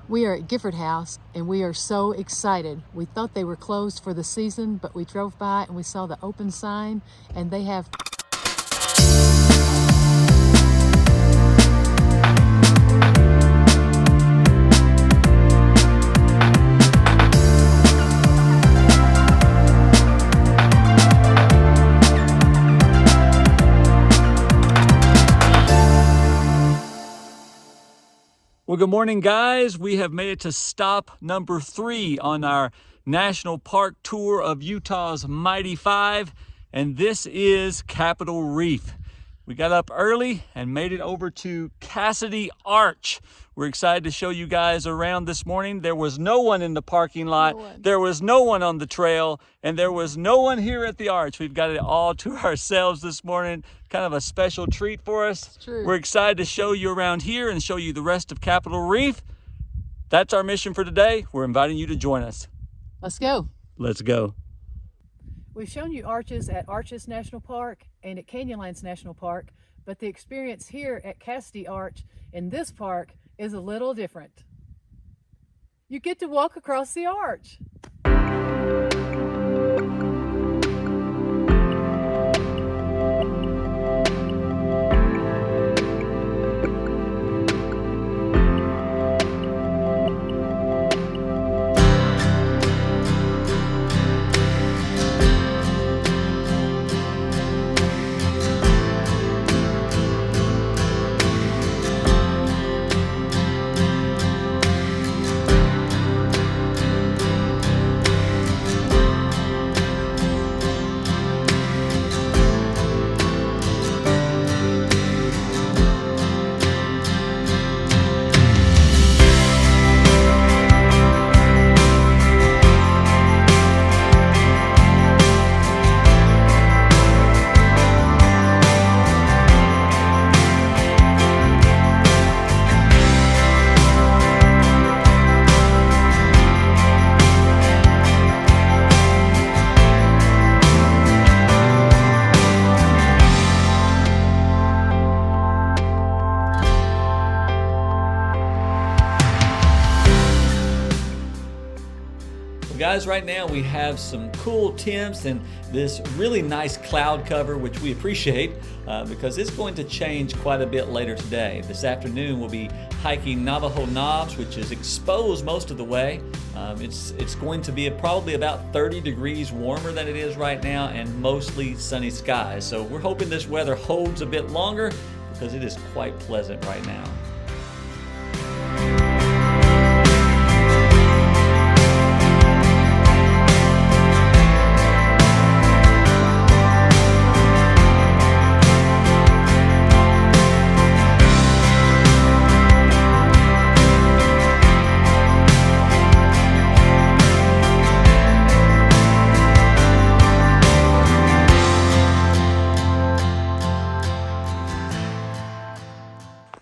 We are at Gifford House and we are so excited. We thought they were closed for the season, but we drove by and we saw the open sign and they have Well, good morning, guys. We have made it to stop number 3 on our National Park tour of Utah's Mighty Five, and this is Capitol Reef. We got up early and made it over to Cassidy Arch. We're excited to show you guys around this morning. There was no one in the parking lot. There was no one on the trail, and there was no one here at the arch. We've got it all to ourselves this morning. Kind of a special treat for us. It's true. We're excited to show you around here and show you the rest of Capitol Reef. That's our mission for today. We're inviting you to join us. Let's go. Let's go. We've shown you arches at Arches National Park and at Canyonlands National Park, but the experience here at Cassidy Arch in this park is a little different. You get to walk across the arch. Guys, right now we have some cool temps and this really nice cloud cover, which we appreciate because it's going to change quite a bit later today. This afternoon we'll be hiking Navajo Knobs, which is exposed most of the way. It's going to be probably about 30 degrees warmer than it is right now and mostly sunny skies. So we're hoping this weather holds a bit longer because it is quite pleasant right now.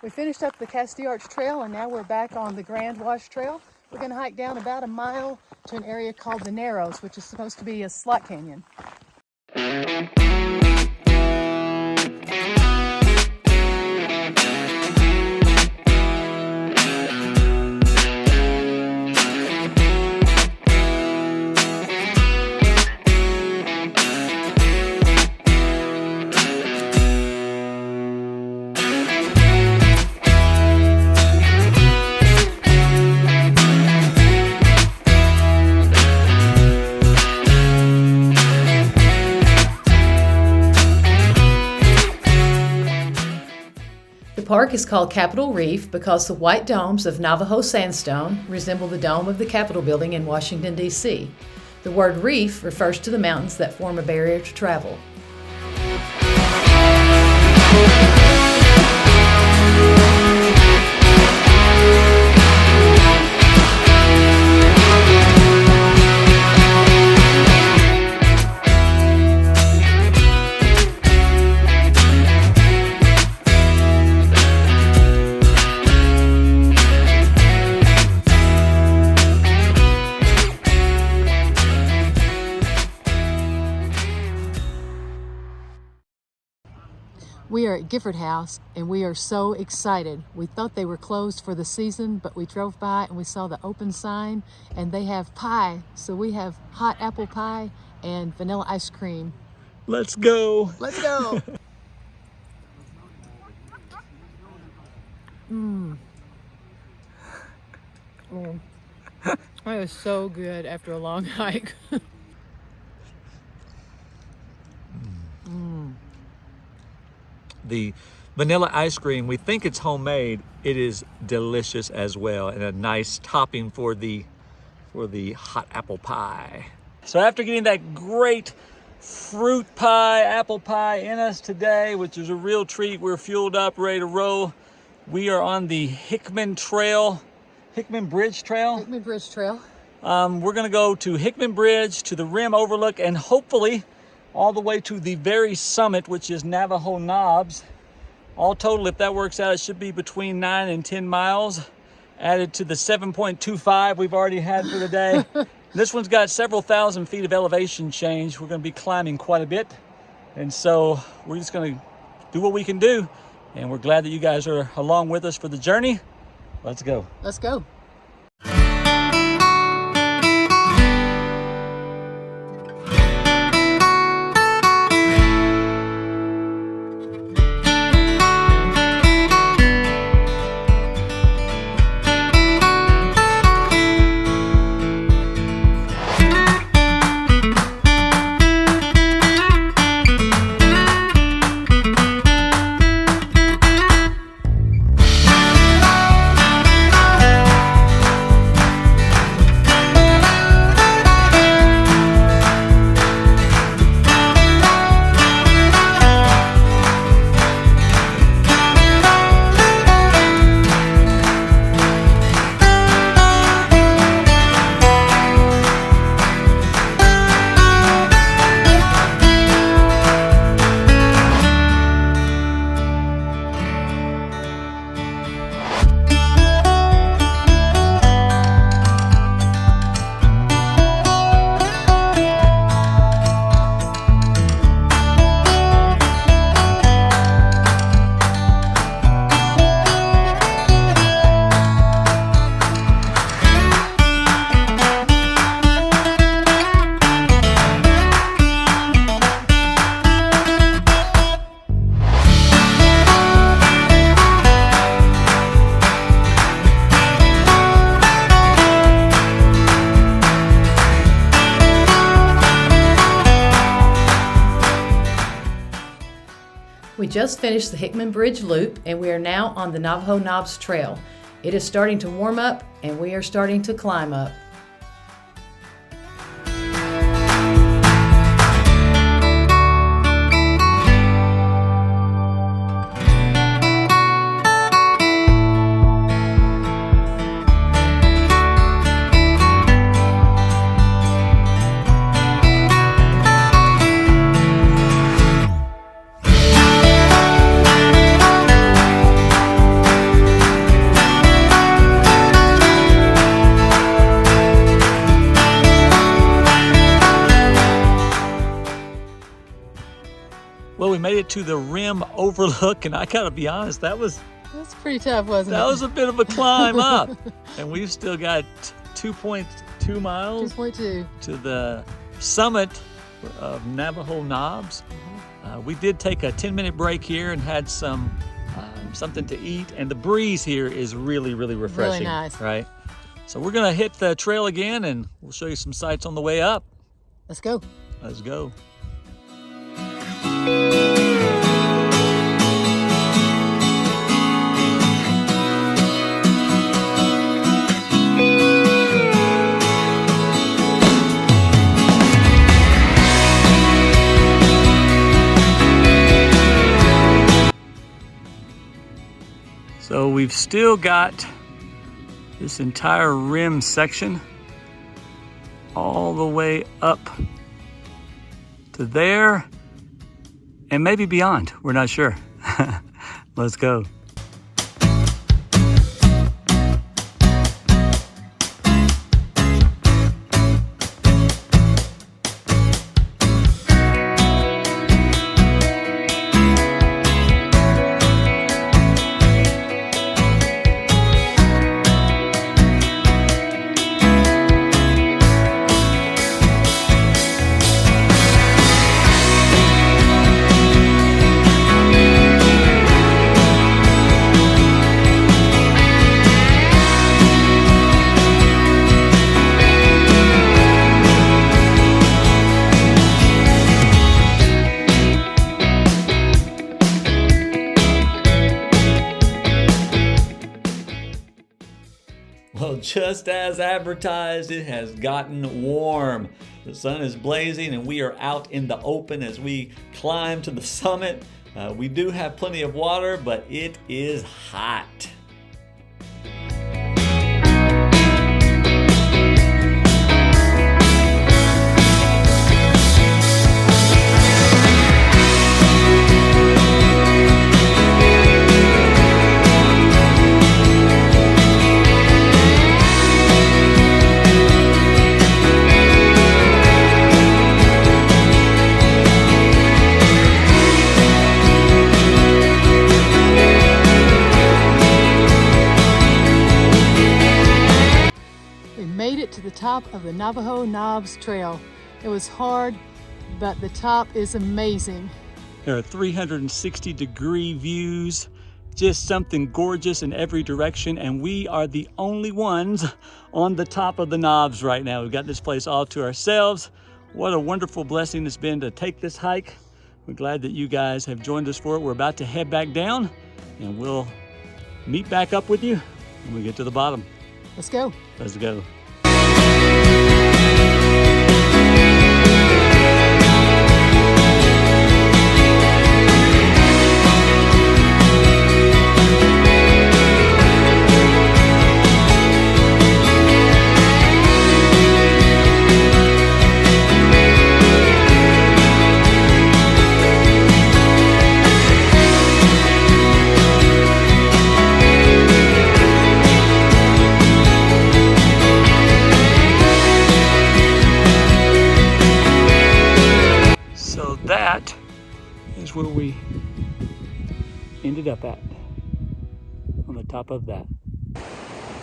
We finished up the Cassidy Arch Trail and now we're back on the Grand Wash Trail. We're going to hike down about a mile to an area called the Narrows, which is supposed to be a slot canyon. The park is called Capitol Reef because the white domes of Navajo sandstone resemble the dome of the Capitol building in Washington, D.C. The word reef refers to the mountains that form a barrier to travel. We are at Gifford House and we are so excited. We thought they were closed for the season, but we drove by and we saw the open sign and they have pie. So we have hot apple pie and vanilla ice cream. Let's go. Let's go. Mmm. Oh, that is so good after a long hike. The vanilla ice cream, we think it's homemade. It is delicious as well, and a nice topping for the hot apple pie. So after getting that great fruit pie, apple pie in us today, which is a real treat, we're fueled up, ready to roll. We are on the Hickman Trail, Hickman Bridge Trail. Hickman Bridge Trail. We're gonna go to Hickman Bridge, to the rim overlook, and hopefully all the way to the very summit, which is Navajo Knobs. All total, if that works out, it should be between 9 and 10 miles, added to the 7.25 we've already had for the day. This one's got several thousand feet of elevation change. We're gonna be climbing quite a bit. And so we're just gonna do what we can do. And we're glad that you guys are along with us for the journey. Let's go. Let's go. We just finished the Hickman Bridge Loop and we are now on the Navajo Knobs Trail. It is starting to warm up and we are starting to climb up. Well, we made it to the rim overlook, and I gotta be honest, that's pretty tough, wasn't it? That was a bit of a climb up. And we've still got 2.2 miles 2.2 to the summit of Navajo Knobs. We did take a 10-minute break here and had some something to eat, and the breeze here is really, really refreshing. Really nice. Right? So we're gonna hit the trail again, and we'll show you some sights on the way up. Let's go. Let's go. So we've still got this entire rim section all the way up to there and maybe beyond. We're not sure. Let's go. just as advertised, it has gotten warm. The sun is blazing and we are out in the open as we climb to the summit. We do have plenty of water, but it is hot. To the top of the Navajo Knobs Trail. It was hard, but the top is amazing. There are 360-degree views, just something gorgeous in every direction, and we are the only ones on the top of the knobs right now. We've got this place all to ourselves. What a wonderful blessing it's been to take this hike. We're glad that you guys have joined us for it. We're about to head back down, and we'll meet back up with you when we get to the bottom. Let's go. Let's go. That is where we ended up at, on the top of that.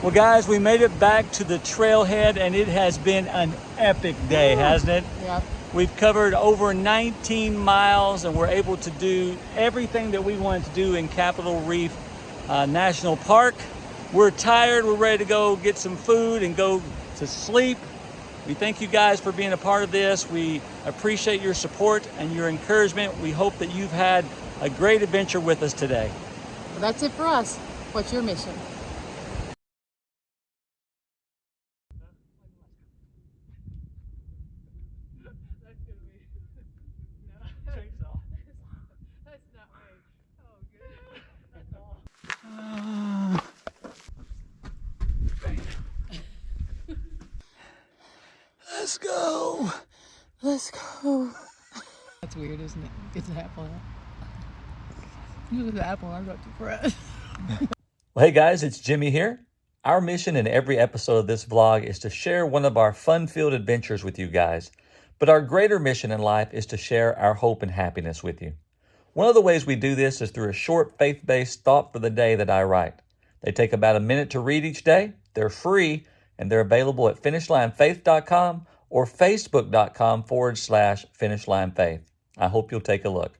Well guys, we made it back to the trailhead and it has been an epic day, hasn't it? Yeah. We've covered over 19 miles and we're able to do everything that we wanted to do in Capitol Reef National Park. We're tired, we're ready to go get some food and go to sleep. We thank you guys for being a part of this. We appreciate your support and your encouragement. We hope that you've had a great adventure with us today. Well, that's it for us. What's your mission? Let's go. Let's go. That's weird, isn't it? It's an apple. Look at the apple. I got too fresh. Well, hey guys, it's Jimmy here. Our mission in every episode of this vlog is to share one of our fun-filled adventures with you guys. But our greater mission in life is to share our hope and happiness with you. One of the ways we do this is through a short faith-based thought for the day that I write. They take about a minute to read each day. They're free and they're available at finishlinefaith.com or facebook.com/finishlinefaith. I hope you'll take a look.